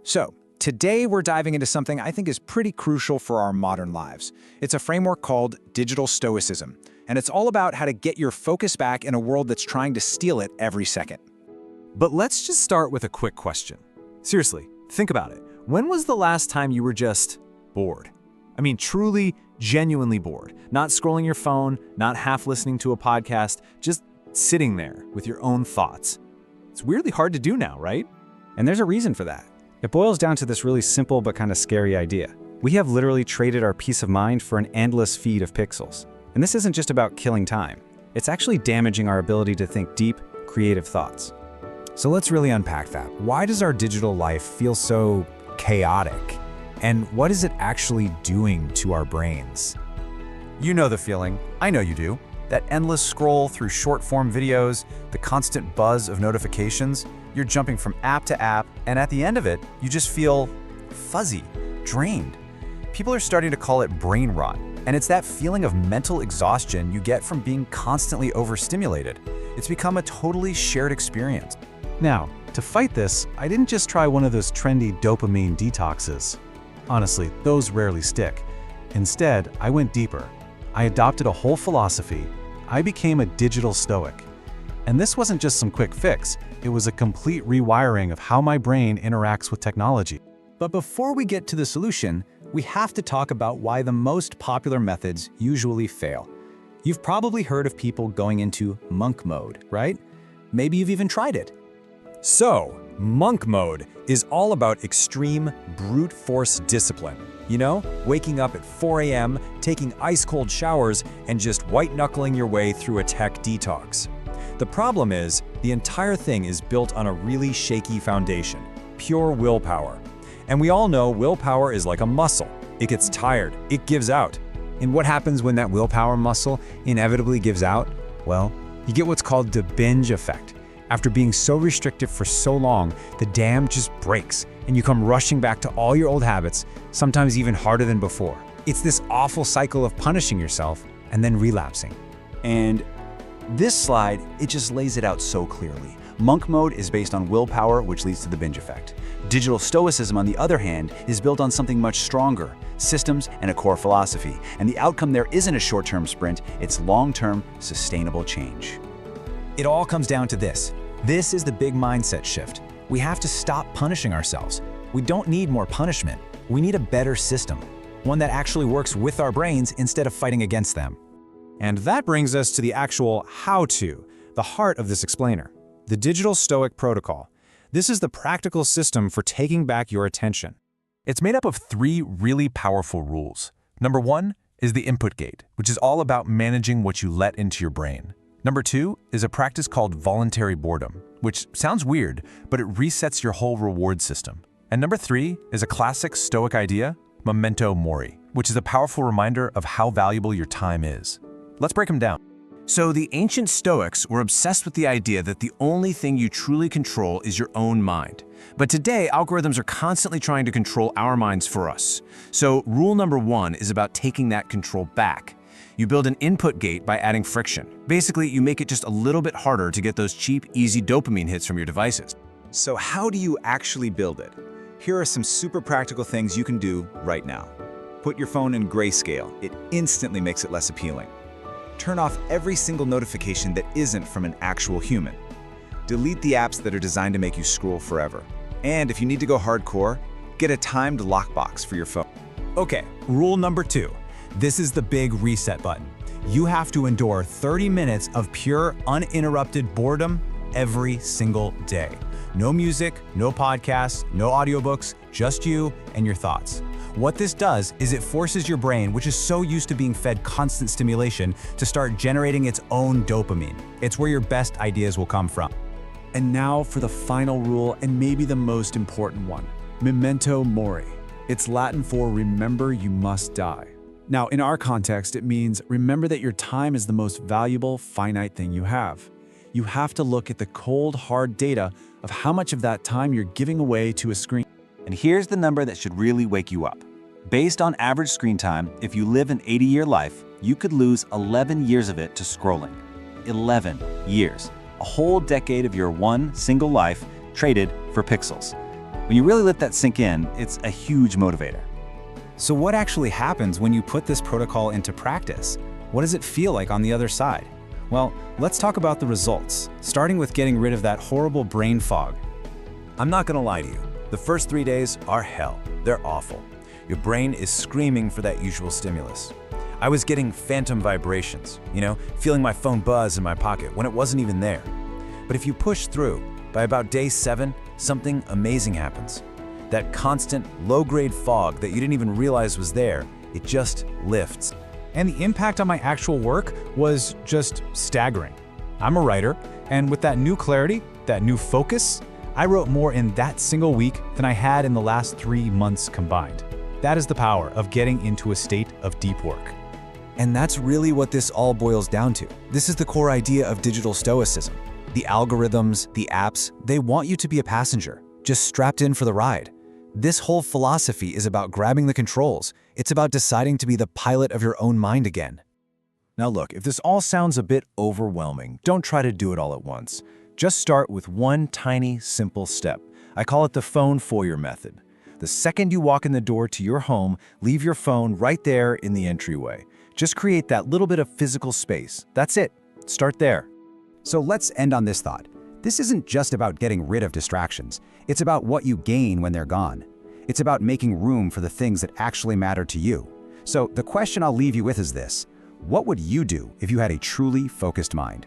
So, today we're diving into something I think is pretty crucial for our modern lives. It's a framework called digital Stoicism, and it's all about how to get your focus back in a world that's trying to steal it every second. But let's just start with a quick question. Seriously, think about it. When was the last time you were just bored? I mean, truly, genuinely bored. Not scrolling your phone, not half listening to a podcast, just sitting there with your own thoughts. It's weirdly hard to do now, right? And there's a reason for that. It boils down to this really simple but kind of scary idea. We have literally traded our peace of mind for an endless feed of pixels. And this isn't just about killing time. It's actually damaging our ability to think deep, creative thoughts. So let's really unpack that. Why does our digital life feel so chaotic? And what is it actually doing to our brains? You know the feeling. I know you do. That endless scroll through short-form videos, the constant buzz of notifications. You're jumping from app to app, and at the end of it, you just feel fuzzy, drained. People are starting to call it brain rot, and it's that feeling of mental exhaustion you get from being constantly overstimulated. It's become a totally shared experience. Now, to fight this, I didn't just try one of those trendy dopamine detoxes. Honestly, those rarely stick. Instead, I went deeper. I adopted a whole philosophy. I became a digital stoic. And this wasn't just some quick fix, it was a complete rewiring of how my brain interacts with technology. But before we get to the solution, we have to talk about why the most popular methods usually fail. You've probably heard of people going into monk mode, right? Maybe you've even tried it. So, monk mode is all about extreme brute force discipline. You know, waking up at 4 a.m., taking ice-cold showers, and just white-knuckling your way through a tech detox. The problem is, the entire thing is built on a really shaky foundation, pure willpower. And we all know willpower is like a muscle. It gets tired, it gives out. And what happens when that willpower muscle inevitably gives out? Well, you get what's called the binge effect. After being so restrictive for so long, the dam just breaks, and you come rushing back to all your old habits, sometimes even harder than before. It's this awful cycle of punishing yourself and then relapsing. And this slide, it just lays it out so clearly. Monk mode is based on willpower, which leads to the binge effect. Digital Stoicism, on the other hand, is built on something much stronger, systems and a core philosophy. And the outcome there isn't a short-term sprint, it's long-term, sustainable change. It all comes down to this. This is the big mindset shift. We have to stop punishing ourselves. We don't need more punishment. We need a better system, one that actually works with our brains instead of fighting against them. And that brings us to the actual how-to, the heart of this explainer, the Digital Stoic Protocol. This is the practical system for taking back your attention. It's made up of 3 really powerful rules. Number 1 is the input gate, which is all about managing what you let into your brain. Number 2 is a practice called voluntary boredom, which sounds weird, but it resets your whole reward system. And number 3 is a classic Stoic idea, Memento Mori, which is a powerful reminder of how valuable your time is. Let's break them down. So the ancient Stoics were obsessed with the idea that the only thing you truly control is your own mind. But today, algorithms are constantly trying to control our minds for us. So rule number 1 is about taking that control back. You build an input gate by adding friction. Basically, you make it just a little bit harder to get those cheap, easy dopamine hits from your devices. So how do you actually build it? Here are some super practical things you can do right now. Put your phone in grayscale. It instantly makes it less appealing. Turn off every single notification that isn't from an actual human. Delete the apps that are designed to make you scroll forever. And if you need to go hardcore, get a timed lockbox for your phone. Okay, rule number 2. This is the big reset button. You have to endure 30 minutes of pure, uninterrupted boredom every single day. No music, no podcasts, no audiobooks, just you and your thoughts. What this does is it forces your brain, which is so used to being fed constant stimulation, to start generating its own dopamine. It's where your best ideas will come from. And now for the final rule, and maybe the most important one. Memento Mori. It's Latin for remember you must die. Now, in our context, it means remember that your time is the most valuable, finite thing you have. You have to look at the cold, hard data of how much of that time you're giving away to a screen. And here's the number that should really wake you up. Based on average screen time, if you live an 80-year life, you could lose 11 years of it to scrolling. 11 years. A whole decade of your one single life traded for pixels. When you really let that sink in, it's a huge motivator. So what actually happens when you put this protocol into practice? What does it feel like on the other side? Well, let's talk about the results, starting with getting rid of that horrible brain fog. I'm not gonna lie to you. The first 3 days are hell. They're awful. Your brain is screaming for that usual stimulus. I was getting phantom vibrations, feeling my phone buzz in my pocket when it wasn't even there. But if you push through, by about day 7, something amazing happens. That constant, low-grade fog that you didn't even realize was there, it just lifts. And the impact on my actual work was just staggering. I'm a writer, and with that new clarity, that new focus, I wrote more in that single week than I had in the last 3 months combined. That is the power of getting into a state of deep work. And that's really what this all boils down to. This is the core idea of digital stoicism. The algorithms, the apps, they want you to be a passenger, just strapped in for the ride. This whole philosophy is about grabbing the controls. It's about deciding to be the pilot of your own mind again. Now look, if this all sounds a bit overwhelming, don't try to do it all at once. Just start with one tiny, simple step. I call it the phone foyer method. The second you walk in the door to your home, leave your phone right there in the entryway. Just create that little bit of physical space. That's it. Start there. So let's end on this thought. This isn't just about getting rid of distractions. It's about what you gain when they're gone. It's about making room for the things that actually matter to you. So the question I'll leave you with is this: what would you do if you had a truly focused mind?